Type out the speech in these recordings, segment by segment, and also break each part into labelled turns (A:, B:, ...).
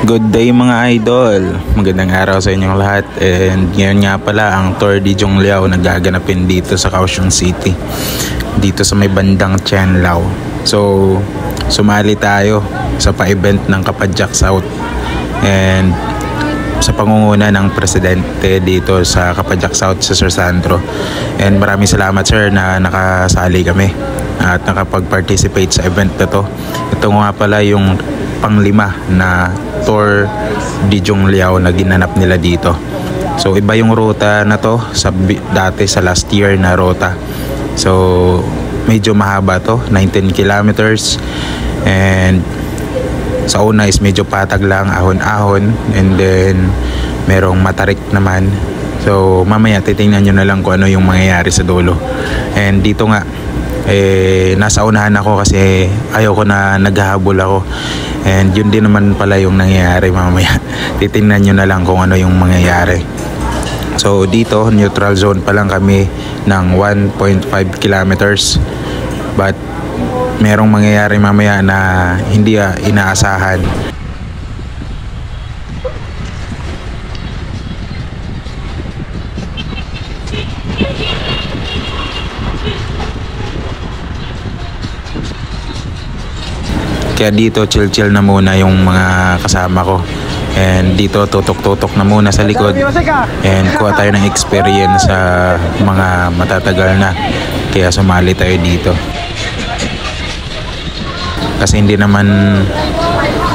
A: Good day mga idol, magandang araw sa inyong lahat. And ngayon nga pala ang Tour de Jongliao nagaganapin dito sa Kaohsiung City, dito sa may bandang Tianlao. So sumali tayo sa pa-event ng Kapadyak South and sa pangunguna ng presidente dito sa Kapadyak South, sa Sir Sandro. And maraming salamat sir na nakasali kami at nakapag-participate sa event na to. Ito nga pala yung panglima na Tour de Jongliao na ginanap nila dito. So iba yung ruta na to sa dati sa last year na ruta. So medyo mahaba to, 19 kilometers, and sa una is medyo patag lang, ahon-ahon, and then merong matarik naman. So mamaya titingnan nyo na lang kung ano yung mangyayari sa dulo. And dito nga nasa unahan ako kasi ayoko na naghahabol ako, and yun din naman pala yung nangyayari. Mamaya titingnan nyo na lang kung ano yung mangyayari. So dito neutral zone pa lang kami ng 1.5 kilometers, but merong mangyayari mamaya na hindi inaasahan. Kaya dito chill na muna yung mga kasama ko, and dito tutok-tutok na muna sa likod, and kuha tayo ng experience sa mga matatagal na, kaya sumali tayo dito. Kasi hindi naman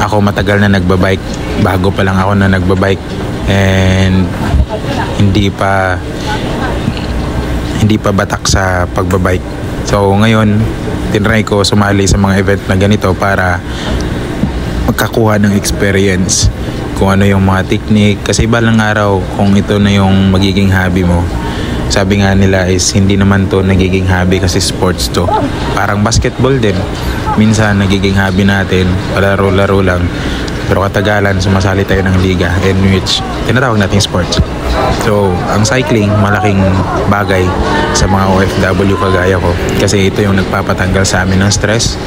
A: ako matagal na nagbabike, bago pa lang ako na nagbabike, and hindi pa batak sa pagbabike. So ngayon tinry ko sumali sa mga event na ganito para magkakuha ng experience kung ano yung mga technique, kasi balang araw kung ito na yung magiging hobby mo. Sabi nga nila is hindi naman to nagiging hobby kasi sports to, parang basketball din. Minsan nagiging hobby natin, palaro-laro lang, pero katagalan sumasali tayo ng liga in which tinatawag nating sports. So ang cycling malaking bagay sa mga OFW kagaya ko, kasi ito yung nagpapatanggal sa amin ng stress.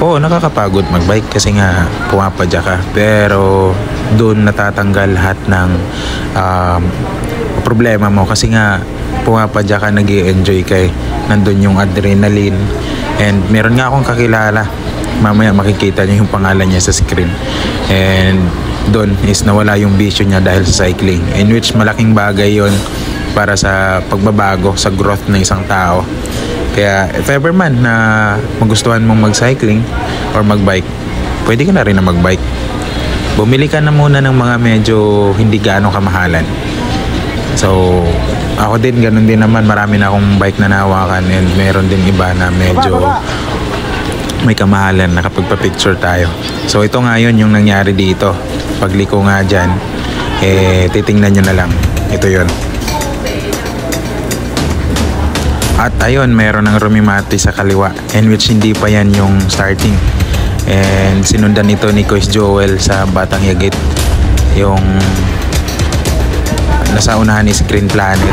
A: Oo, nakakapagod magbike kasi nga pumapadya ka, pero doon natatanggal lahat ng problema mo, kasi nga pumapadya ka, nag-i-enjoy ka eh. Nandun yung adrenaline. And meron nga akong kakilala, mamaya makikita niyo yung pangalan niya sa screen, and doon is nawala yung bisyo niya dahil sa cycling, in which malaking bagay yon para sa pagbabago, sa growth ng isang tao. Kaya if ever man na magustuhan mong mag-cycling or mag-bike, pwede ka na rin na mag-bike. Bumili ka na muna ng mga medyo hindi gaano kamahalan. So ako din, ganun din naman, marami na akong bike na nahawakan, and meron din iba na medyo may kamahalan na kapag pa-picture tayo. So ito nga yun yung nangyari dito. Pagliko nga dyan, titingnan nyo na lang. Ito yun. At ayun, meron ng Rumimati sa kaliwa, in which hindi pa yan yung starting. And sinundan ito ni Coach Joel sa Batang Yagit. Yung nasa unahan is Green Planet.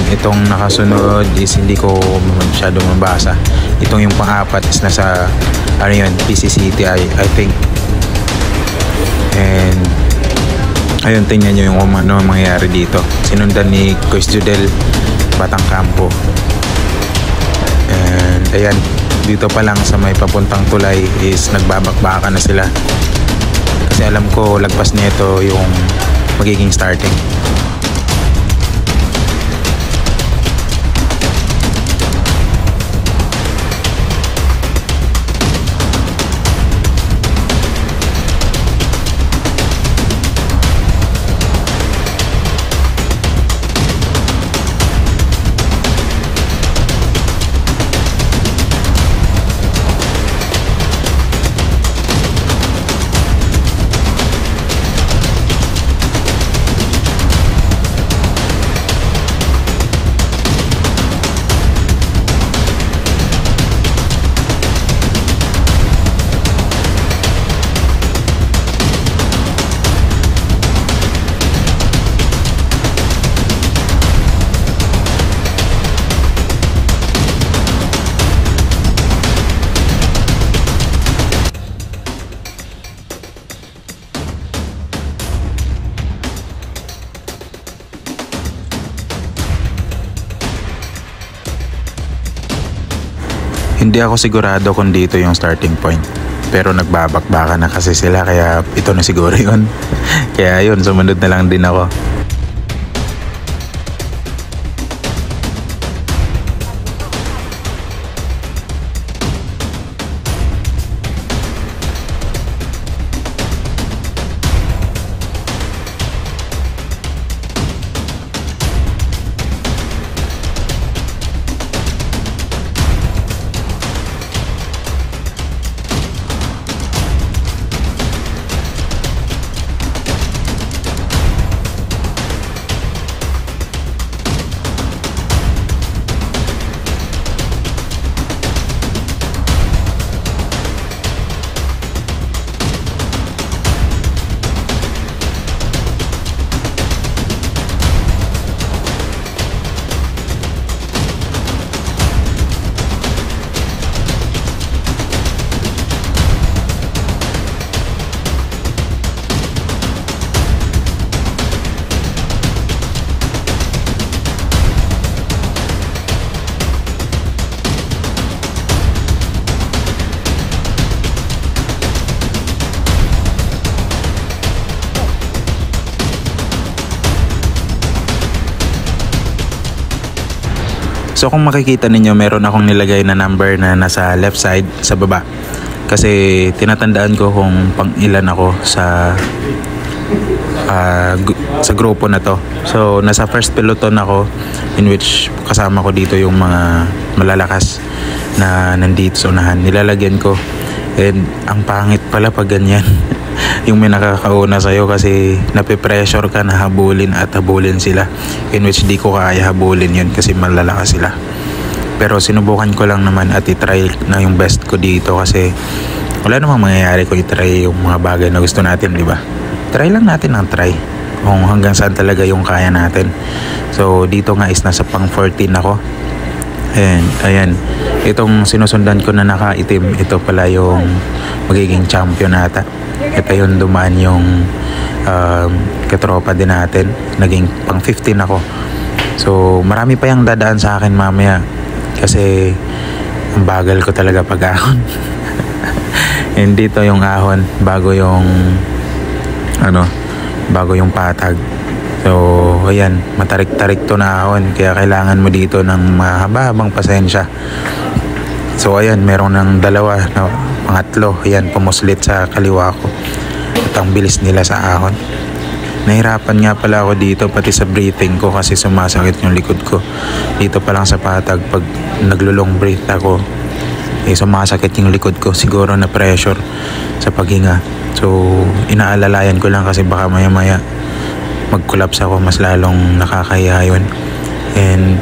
A: Itong nakasunod is hindi ko masyado mabasa. Itong yung pang-apat is nasa ano yun, PC City I think. And ayun, tingnan nyo yung ano mangyayari dito. Sinundan ni Coach Judel Batang Campo. And ayan, dito pa lang sa may papuntang tulay is nagbabakbakan na sila, kasi alam ko lagpas nito yung magiging starting. Hindi ako sigurado kung dito yung starting point. Pero nagbabakbakan na kasi sila kaya ito na siguro yun. Kaya yun, sumunod na lang din ako. So kung makikita ninyo, meron akong nilagay na number na nasa left side sa baba. Kasi tinatandaan ko kung pang ilan ako sa grupo na to. So nasa first peloton ako, in which kasama ko dito yung mga malalakas na nandito sa unahan. Nilalagyan ko. And ang pangit pala pag ganyan. Yung may nakakauna sa'yo kasi nape-pressure ka na habulin at habulin sila, in which di ko kaya habulin yun kasi malalakas sila. Pero sinubukan ko lang naman at itry na yung best ko dito kasi wala namang mangyayari kung itry yung mga bagay na gusto natin, di ba? Try lang natin ang try kung hanggang saan talaga yung kaya natin. So dito nga is nasa pang 14 ako. And ayan, itong sinusundan ko na nakaitim, ito pala yung magiging champion nata. Ito yung dumaan yung katropa din natin. Naging pang 15 ako. So marami pa yung dadaan sa akin mamaya kasi ang bagal ko talaga pag ahon. And dito yung ahon bago yung patag. So ayan, matarik-tarik to na ahon kaya kailangan mo dito ng mahaba-habang pasensya. So ayan, meron ng dalawa na pangatlo, ayan, pumuslit sa kaliwa ko. At ang bilis nila sa ahon. Nahirapan nga pala ako dito pati sa breathing ko kasi sumasakit yung likod ko. Dito pa lang sa patag, pag naglulong breath ako, sumasakit yung likod ko. Siguro na pressure sa paghinga. So inaalalayan ko lang kasi baka maya-maya mag-collapse ako, mas lalong nakakahiya yun. And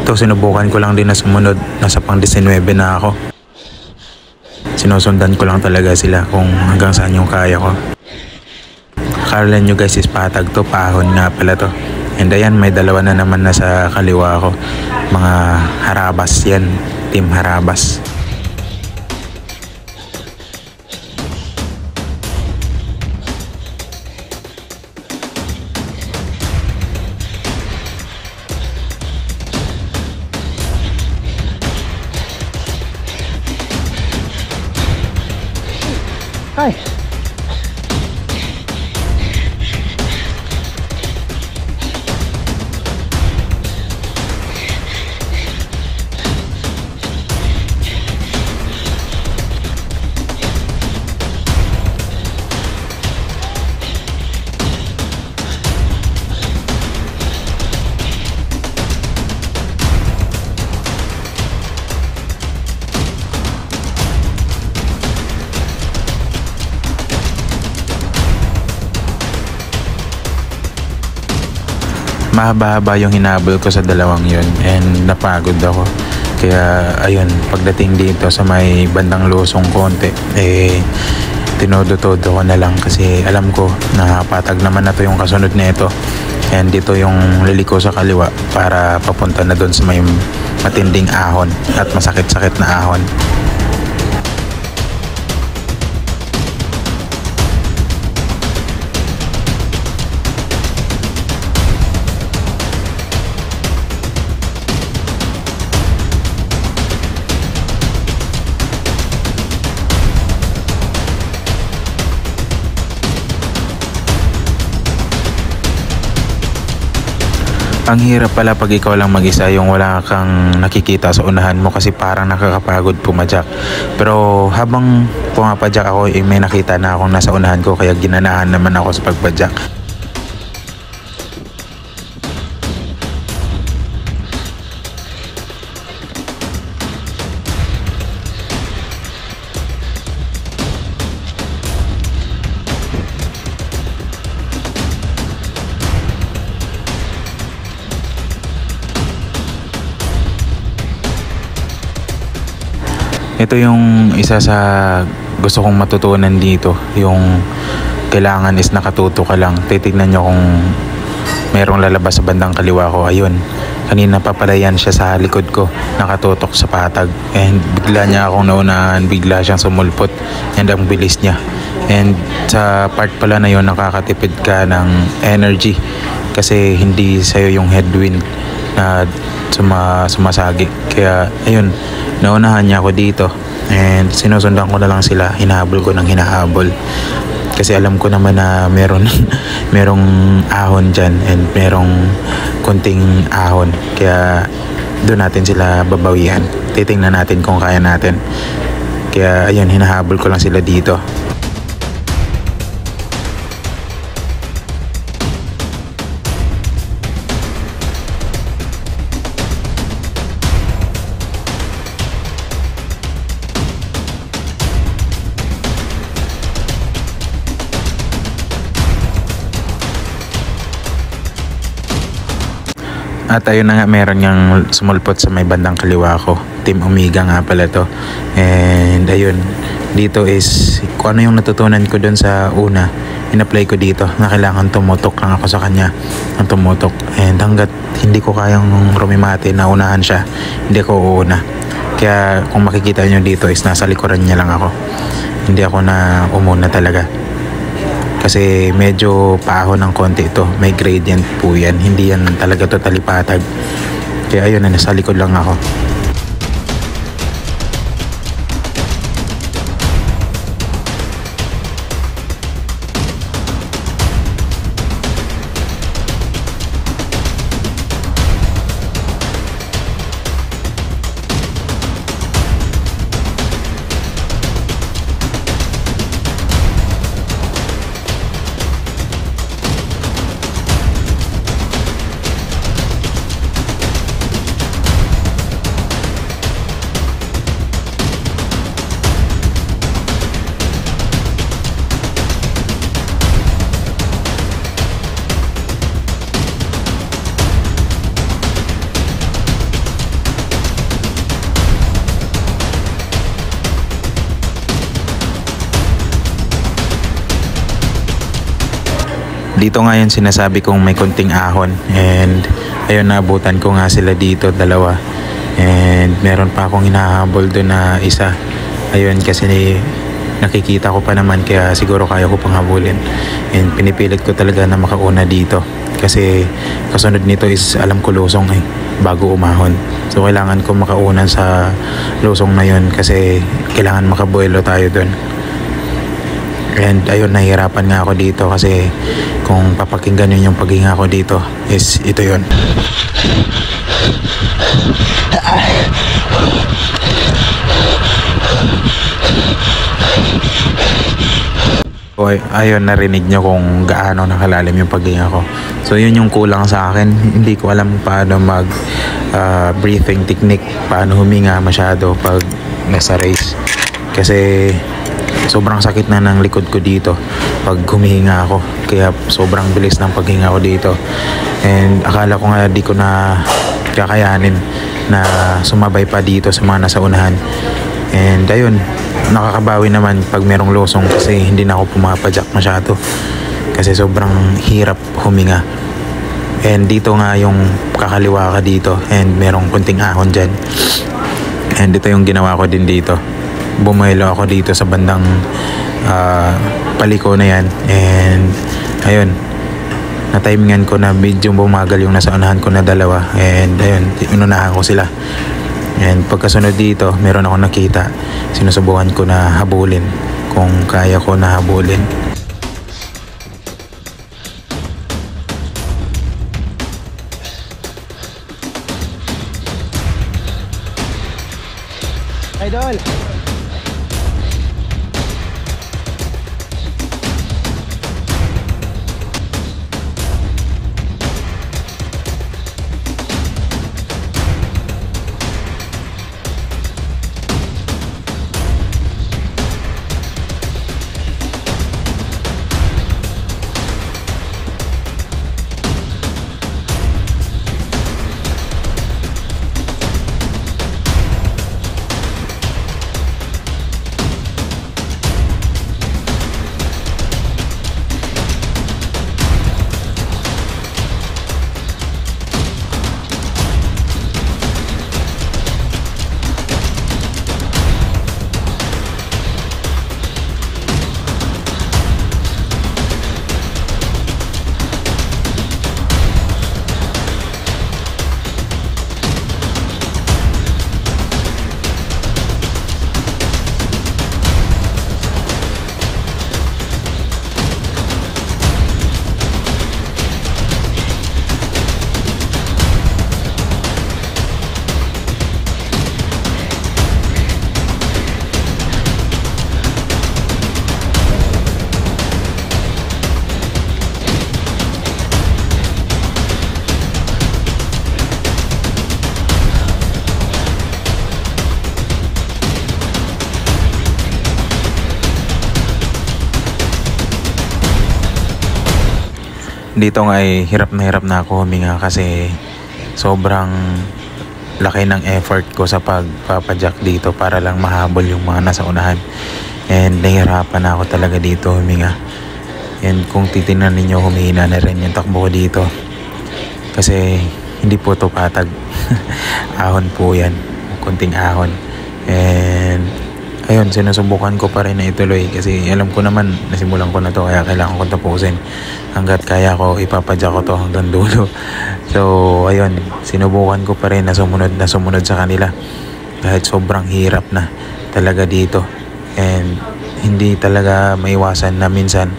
A: ito, sinubukan ko lang din na sumunod. Nasa pang 19 na ako. Sinusundan ko lang talaga sila kung hanggang saan yung kaya ko. Akala nyo guys is patag to, pahon nga pala to. And ayan, may dalawa na naman na sa kaliwa ko. Mga harabas yan, team harabas.
B: Hi.
A: Mahaba-haba yung hinabol ko sa dalawang yun and napagod ako. Kaya ayun, pagdating dito sa may bandang lusong konti, tinodo-todo ko na lang kasi alam ko na patag naman na to yung kasunod nito. And dito yung liliko sa kaliwa para papunta na doon sa may matinding ahon at masakit-sakit na ahon. Ang hirap pala pag ikaw lang mag-isa, yung wala kang nakikita sa unahan mo kasi parang nakakapagod pumadyak. Pero habang pumapadyak ako, may nakita na akong nasa unahan ko kaya ginanahan naman ako sa pagpadyak. Ito yung isa sa gusto kong matutunan dito. Yung kailangan is nakatuto ka lang. Titignan nyo kung merong lalabas sa bandang kaliwa ko. Ayun. Kanina pa pala yan siya sa likod ko. Nakatutok sa patag. And bigla niya akong naunahan. Bigla siyang sumulpot. And ang bilis niya. And sa part pala na yun, nakakatipid ka ng energy. Kasi hindi sa'yo yung headwind na sumasagi. Kaya ayun, naunahan niya ako dito and sinusundan ko na lang sila, hinahabol ko ng hinahabol kasi alam ko naman na merong ahon dyan and merong kunting ahon, kaya doon natin sila babawihan. Titingnan natin kung kaya natin, kaya ayun, hinahabol ko lang sila dito. At ayun na nga, meron niyang sumulpot sa may bandang kaliwa ko. Team Omega nga pala to. And ayun, dito is kung ano yung natutunan ko dun sa una, in-apply ko dito na kailangan tumutok lang ako sa kanya. Ang tumutok. And hanggat hindi ko kayang rumimate, naunahan siya, hindi ko uuna. Kaya kung makikita nyo dito is nasa likuran niya lang ako. Hindi ako na umuna talaga. Kasi medyo paahon ng konti ito. May gradient po yan. Hindi yan talaga totally patag. Kaya ayun na, nasa likod lang ako. Dito nga yun sinasabi kong may konting ahon, and ayun, naabutan ko nga sila dito, dalawa, and meron pa akong hinahabol doon na isa. Ayun, kasi nakikita ko pa naman, kaya siguro kaya ko pang habulin, and pinipilit ko talaga na makauna dito kasi kasunod nito is alam ko lusong bago umahon. So kailangan ko makaunan sa lusong na yun kasi kailangan makabuelo tayo doon. And ayun, nahihirapan nga ako dito kasi kung papakinggan yun yung paghinga ko dito is ito yun. Ayun, narinig nyo kung gaano nakalalim yung paghinga ko. So yun yung kulang sa akin. Hindi ko alam paano mag breathing technique, paano huminga masyado pag nasa race. Kasi sobrang sakit na ng likod ko dito pag humihinga ako, kaya sobrang bilis ng paghinga ko dito. And akala ko nga di ko na kakayanin na sumabay pa dito sa mga nasa unahan. And ayun, nakakabawi naman pag merong lusong kasi hindi na ako pumapadyak masyado kasi sobrang hirap huminga. And dito nga yung kakaliwa ka dito and merong kunting ahon dyan, and ito yung ginawa ko din dito. Bumuelo ako dito sa bandang paliko na yan, and ayun, na-timingan ko na medyo bumagal yung nasa unahan ko na dalawa, and ayun, inunahan ko sila. And pagkasunod dito, meron ako nakita, sinusubukan ko na habulin kung kaya ko na habulin. Dito nga ay hirap na ako huminga kasi sobrang laki ng effort ko sa pagpapadyak dito para lang mahabol yung mga nasa unahan. And nahihirapan na ako talaga dito huminga. And kung titingnan ninyo, humihina na rin yung takbo ko dito. Kasi hindi po ito patag. Ahon po yan. Kunting ahon. And ayun, sinusubukan ko pa rin na ituloy. Kasi alam ko naman, nasimulan ko na to, kaya kailangan ko tapusin. Hanggat kaya ko, ipapadyak ko to hanggang dulo. So ayun, sinubukan ko pa rin na sumunod sa kanila. Kahit sobrang hirap na talaga dito. And hindi talaga maiwasan na minsan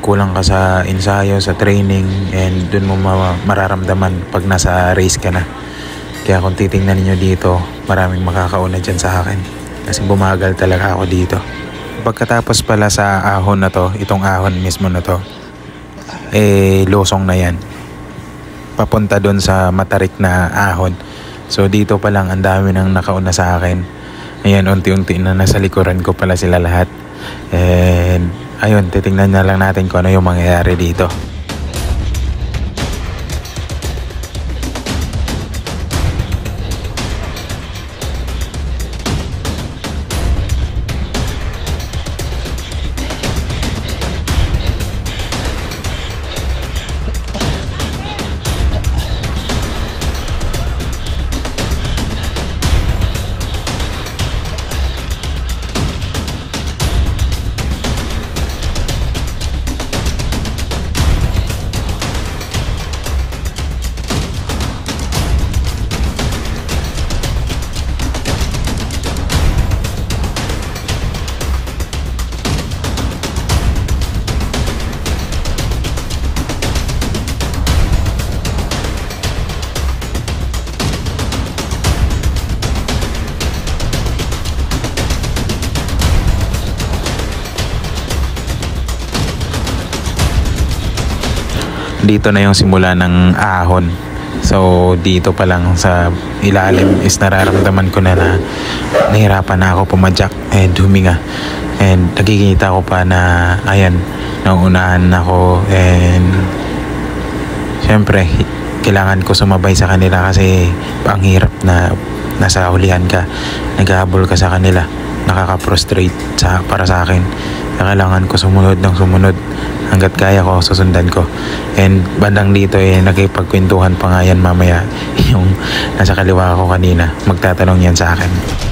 A: kulang ka sa ensayo, sa training, and dun mo mararamdaman pag nasa race ka na. Kaya kung titingnan niyo dito, maraming makakauna dyan sa akin kasi bumagal talaga ako dito. Pagkatapos pala sa ahon na to, itong ahon mismo na to, losong na yan papunta dun sa matarik na ahon. So dito pa lang ang dami nang nakauna sa akin. Ayan, unti-unti na nasa likuran ko pala sila lahat. And ayun, titingnan na lang natin kung ano yung mangyayari dito. Dito na yung simula ng ahon. So dito pa lang sa ilalim is nararamdaman ko na nahirapan na ako pumadyak and huminga. And nakikita ko pa na ayan, nauunahan ako. And syempre kailangan ko sumabay sa kanila kasi ang hirap na nasa hulihan ka, naghahabol ka sa kanila, nakaka-frustrate para sa akin. Kailangan ko sumunod hanggat kaya ko, susundan ko. And bandang dito nakipagkwentuhan pa nga yan mamaya. Yung nasa kaliwa ko kanina, magtatanong yan sa akin.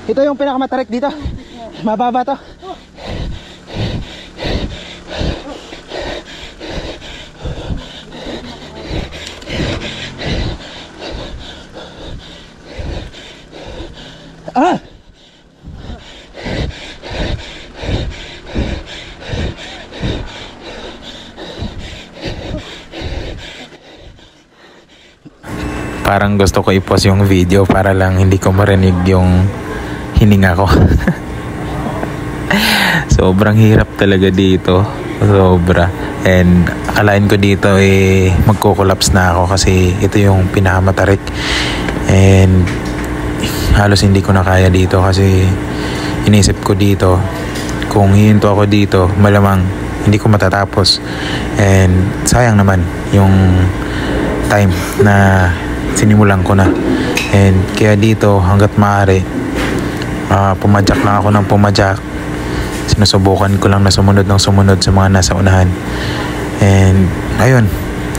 B: Ito yung pinakamatarik dito. Mababa to. Ah!
A: Parang gusto ko i-pause yung video para lang hindi ko marinig yung hininga ko. Sobrang hirap talaga dito. Sobra. And akalain ko dito magko-collapse na ako kasi ito yung pinakamatarik. And halos hindi ko na kaya dito kasi inisip ko dito, kung hihinto ako dito, malamang hindi ko matatapos. And sayang naman yung time na sinimulan ko na. And kaya dito hanggat maaari, pumadyak lang ako ng pumadyak. Sinusubukan ko lang na sumunod sa mga nasa unahan. And ayun,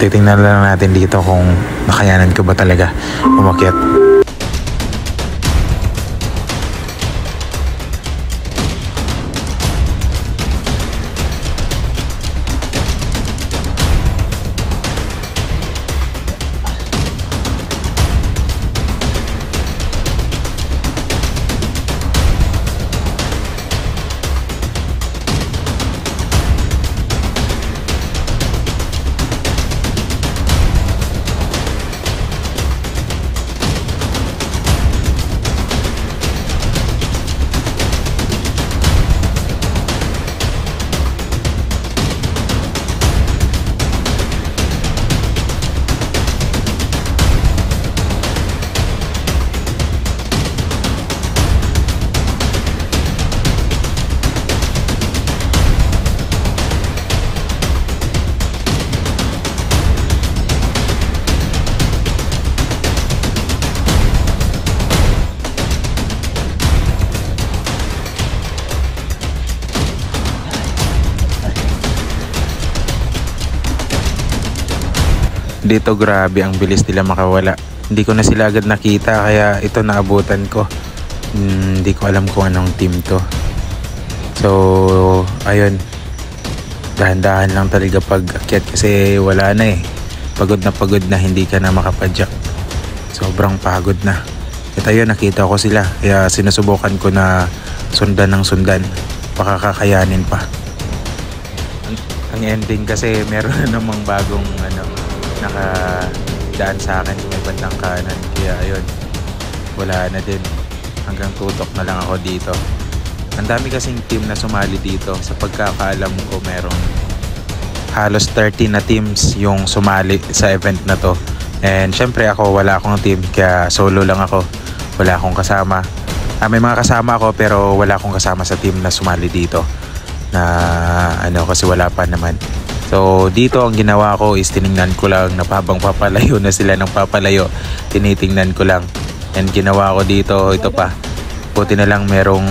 A: titingnan lang natin dito kung nakayanan ko ba talaga umakyat. Dito grabe ang bilis nila makawala. Hindi ko na sila agad nakita kaya ito naabutan ko. Hindi ko alam kung anong team to. So ayun, dahan-dahan lang talaga pag akyat kasi wala na eh. Pagod na hindi ka na makapadyak. Sobrang pagod na. At ayun, nakita ko sila kaya sinusubukan ko na sundan ng sundan. Baka kakayanin pa. Ang ending kasi meron na namang bagong nakadaan sa akin sa may bandang kanan. Kaya ayun, wala na din. Hanggang tutok na lang ako dito. Ang dami kasing team na sumali dito. Sa pagkakaalam ko merong halos 30 na teams yung sumali sa event na to. And syempre ako wala akong team kaya solo lang ako. Wala akong kasama. May mga kasama ako pero wala akong kasama sa team na sumali dito. Na kasi wala pa naman. So dito ang ginawa ko is tiningnan ko lang na habang papalayo na sila ng papalayo. Tinitingnan ko lang. And ginawa ko dito, ito pa. Buti na lang merong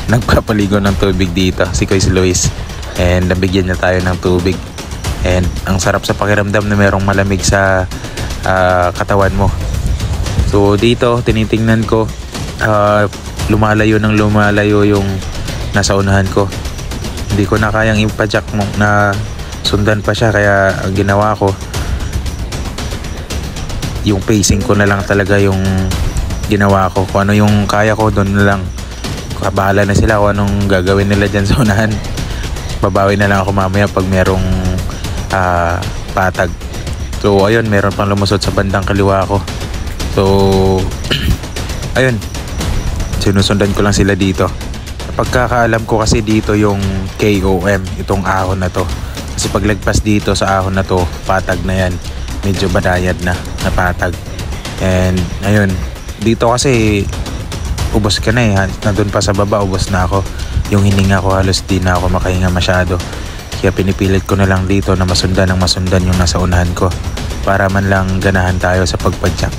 A: nagpapaligo ng tubig dito, si Kuya Luis. And nabigyan niya tayo ng tubig. And ang sarap sa pakiramdam na merong malamig sa katawan mo. So dito, tinitingnan ko, lumalayo yung nasa unahan ko. Hindi ko na kayang ipadyak mo na sundan pa siya. Kaya ang ginawa ko, yung pacing ko na lang talaga yung ginawa ko. Kung ano yung kaya ko, doon na lang. Bahala na sila kung anong gagawin nila dyan sa unahan. Babawi na lang ako mamaya pag merong patag. So ayun, meron pang lumusot sa bandang kaliwa ko. So ayun, sinusundan ko lang sila dito. Pagkakaalam ko kasi dito yung KOM, itong ahon na to. Kasi paglagpas dito sa ahon na to, patag na yan. Medyo badayad na patag. And ayun, dito kasi ubos ka na eh. Nandun pa sa baba, ubos na ako. Yung hininga ko halos di na ako makahinga masyado. Kaya pinipilit ko na lang dito na masundan yung nasa unahan ko. Para man lang ganahan tayo sa pagpadyak.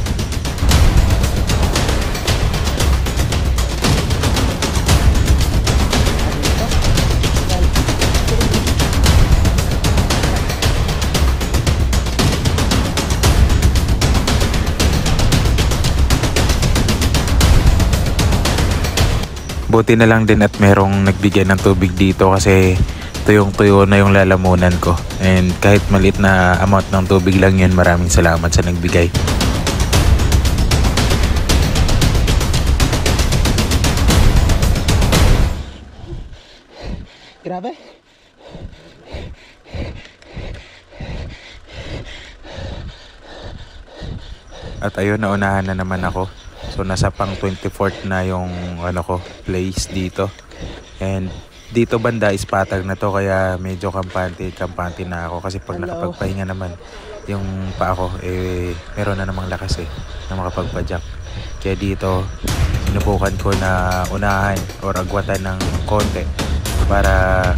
A: Buti na lang din at merong nagbigay ng tubig dito kasi tuyong-tuyo na yung lalamunan ko. And kahit maliit na amount ng tubig lang yun, maraming salamat sa nagbigay.
B: Grabe.
A: At ayun, naunahan na naman ako. So nasa pang 24th na yung place dito. And dito banda is patag na to kaya medyo kampante na ako kasi pag nakapagpahinga naman yung pa ako meron na namang lakas na makapagpadyak. Kaya dito sinubukan ko na unahan or agwatan ng konti para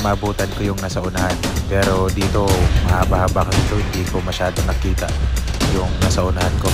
A: maabutan ko yung nasa unahan. Pero dito mahaba-haba kasi ito, hindi ko masyado nakita yung nasa unahan ko.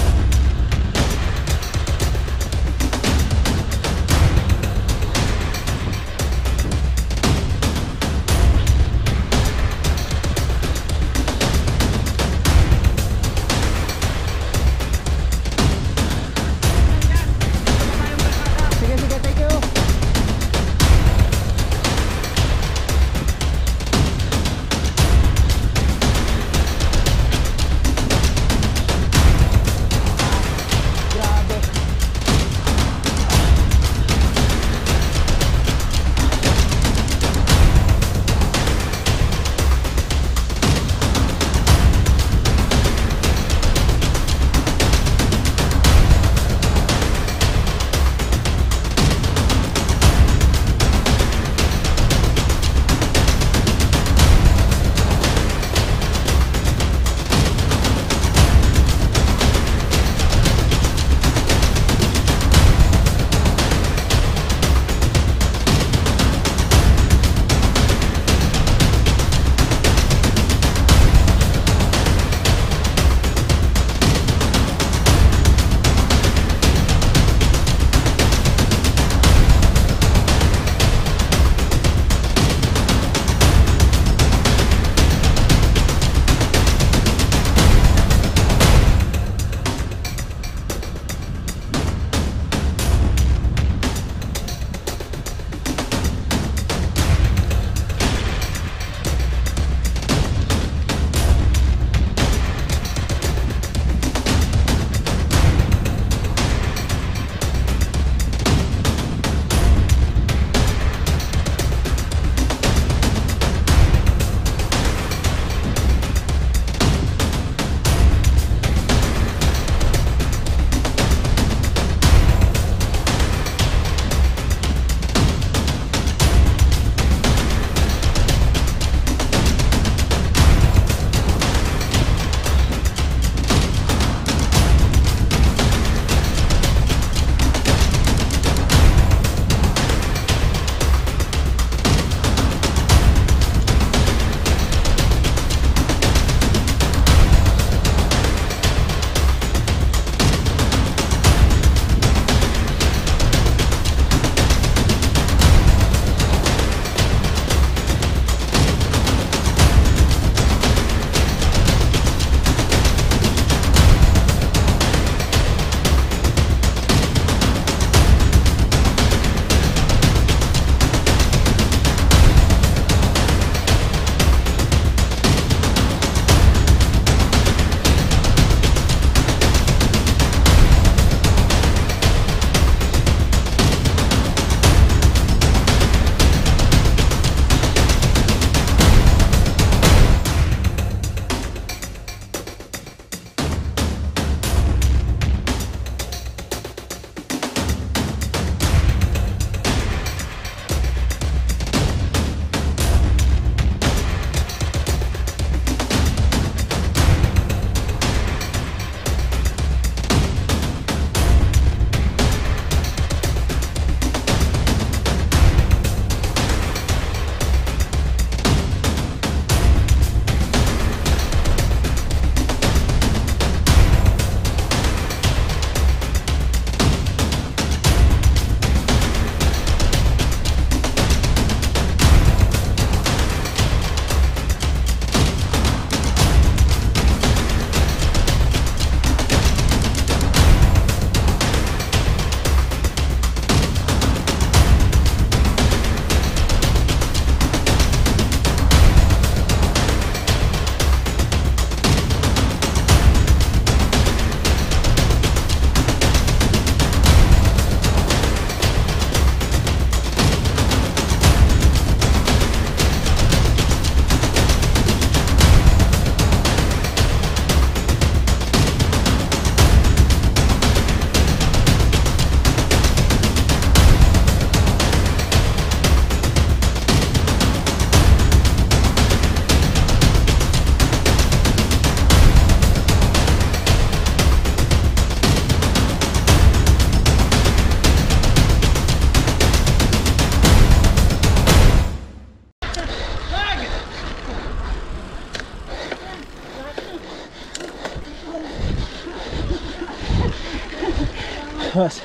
B: Boss.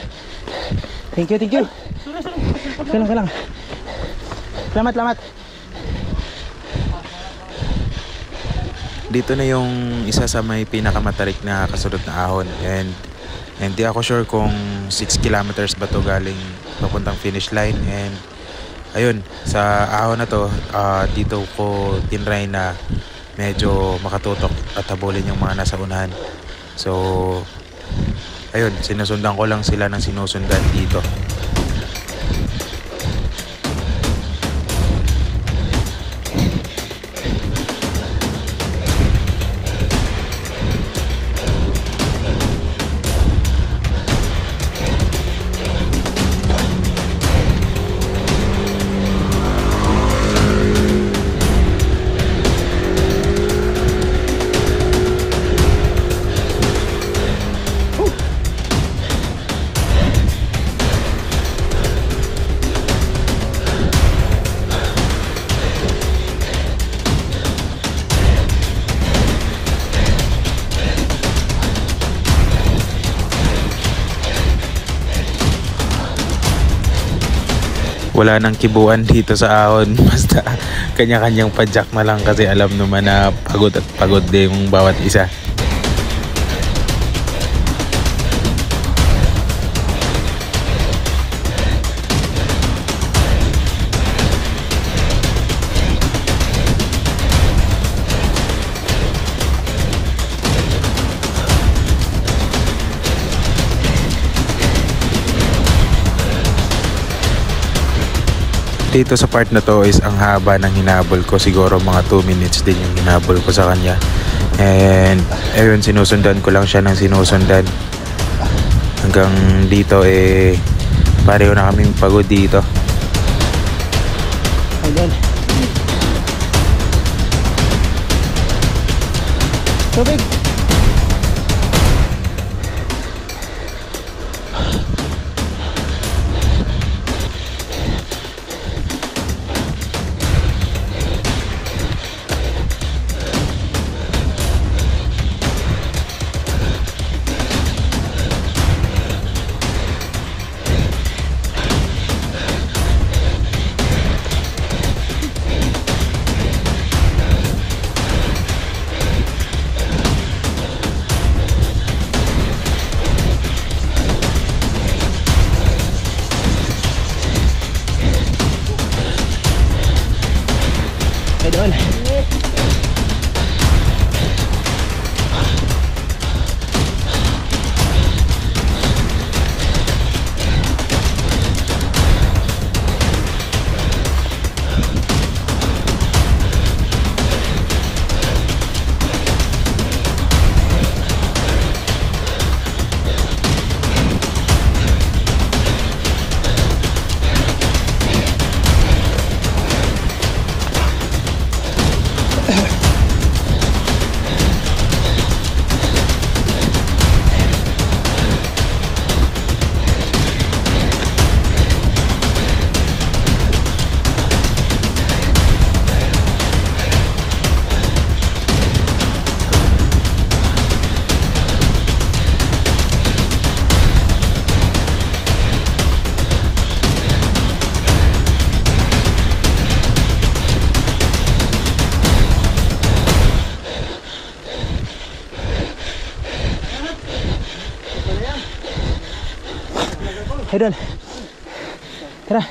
B: Thank you, thank you. Kalang. Salamat.
A: Dito na yung isa sa may pinakamatarik na kasunod na ahon, and hindi ako sure kung 6 kilometers ba to galing papuntang finish line. And ayun, sa ahon na to, dito ko tinry na medyo makatutok at habulin yung mga nasa unahan. So ayun, sinusundan ko lang sila ng sinusundan dito. Wala nang kibuan dito sa ahon, basta kanya-kanyang padyak na lang kasi alam naman na pagod at pagod din yung bawat isa. Dito sa part na to is ang haba ng hinabol ko, siguro mga 2 minutes din yung hinabol ko sa kanya. And ayun, sinusundan ko lang siya ng sinusundan hanggang dito. Pareho na kaming pagod dito.
B: Ayun. Tubig. Doon. Ayo doon. Tara.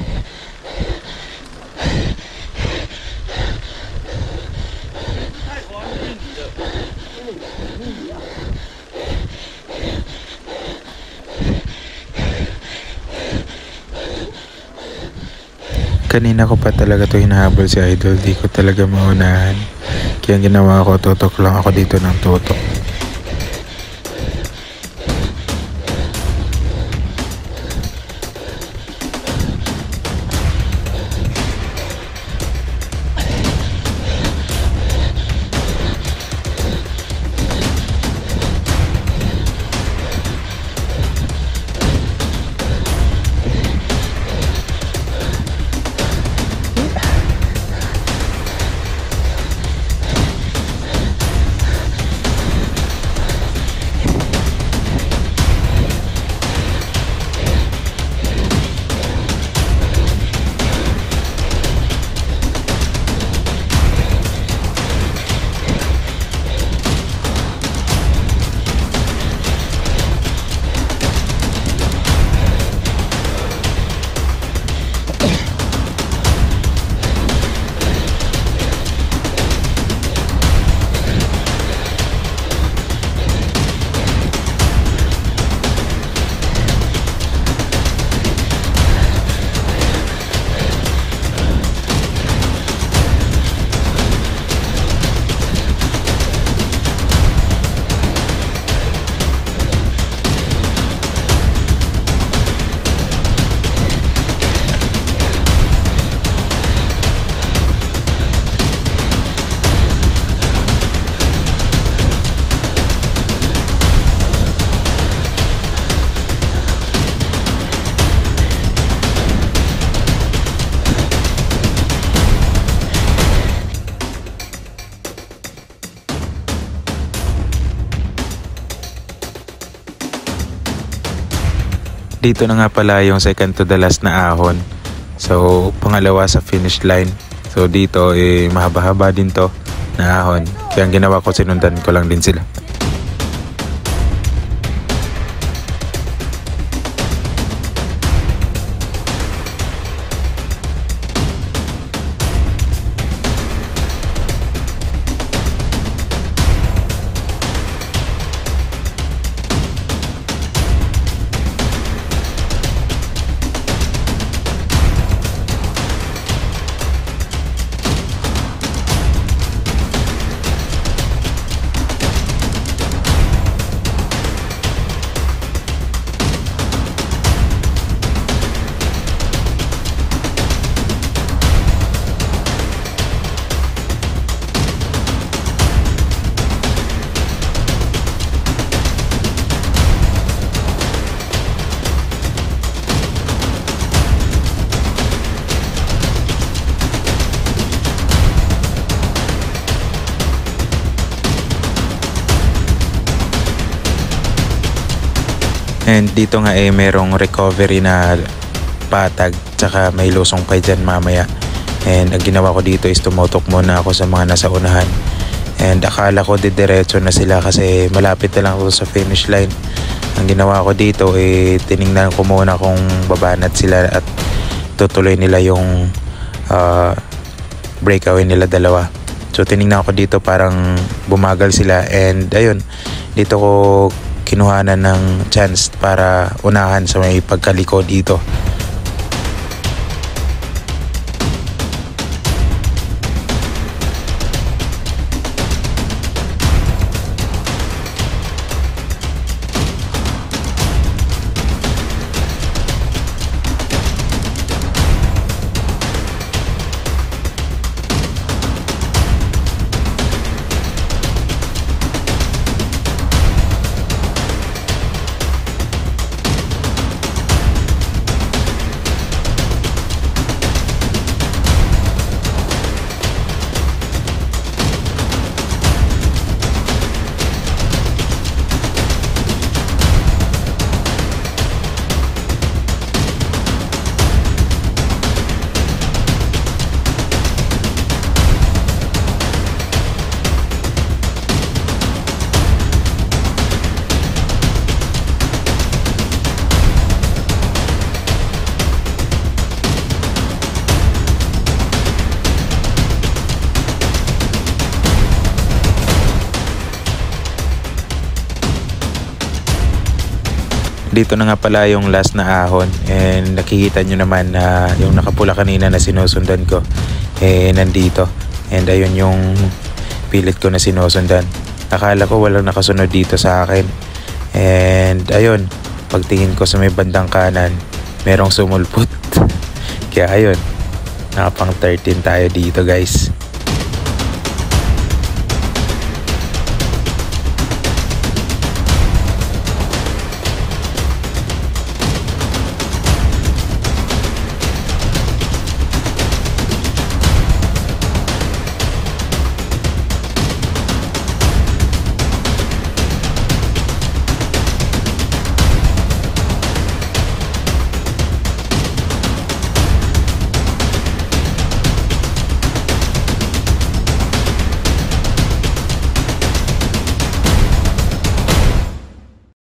A: Kanina ko pa talaga to hinahabol si Idol, di ko talaga maunahan. Kaya ginawa ko, tutok lang ako dito ng tutok. Dito na nga pala yung second to the last na ahon. So pangalawa sa finish line. So dito mahaba-haba din to na ahon. Kaya ang ginawa ko, sinundan ko lang din sila. And dito nga merong recovery na patag, tsaka may lusong kayo dyan mamaya. And ang ginawa ko dito is tumutok muna ako sa mga nasa unahan. And akala ko didiretso na sila kasi malapit na lang ako sa finish line. Ang ginawa ko dito tiningnan ko muna kung babanat sila at tutuloy nila yung breakaway nila dalawa. So tiningnan ko dito, parang bumagal sila, and ayun, dito ko kinuhanan ng chance para unahan sa may pagkaliko dito. Dito na nga pala yung last na ahon, and nakikita nyo naman na yung nakapula kanina na sinusundan ko nandito, and ayun yung pilit ko na sinusundan. Akala ko walang nakasunod dito sa akin, and ayun, pagtingin ko sa may bandang kanan merong sumulpot. Kaya ayun, nakapang 13 tayo dito guys.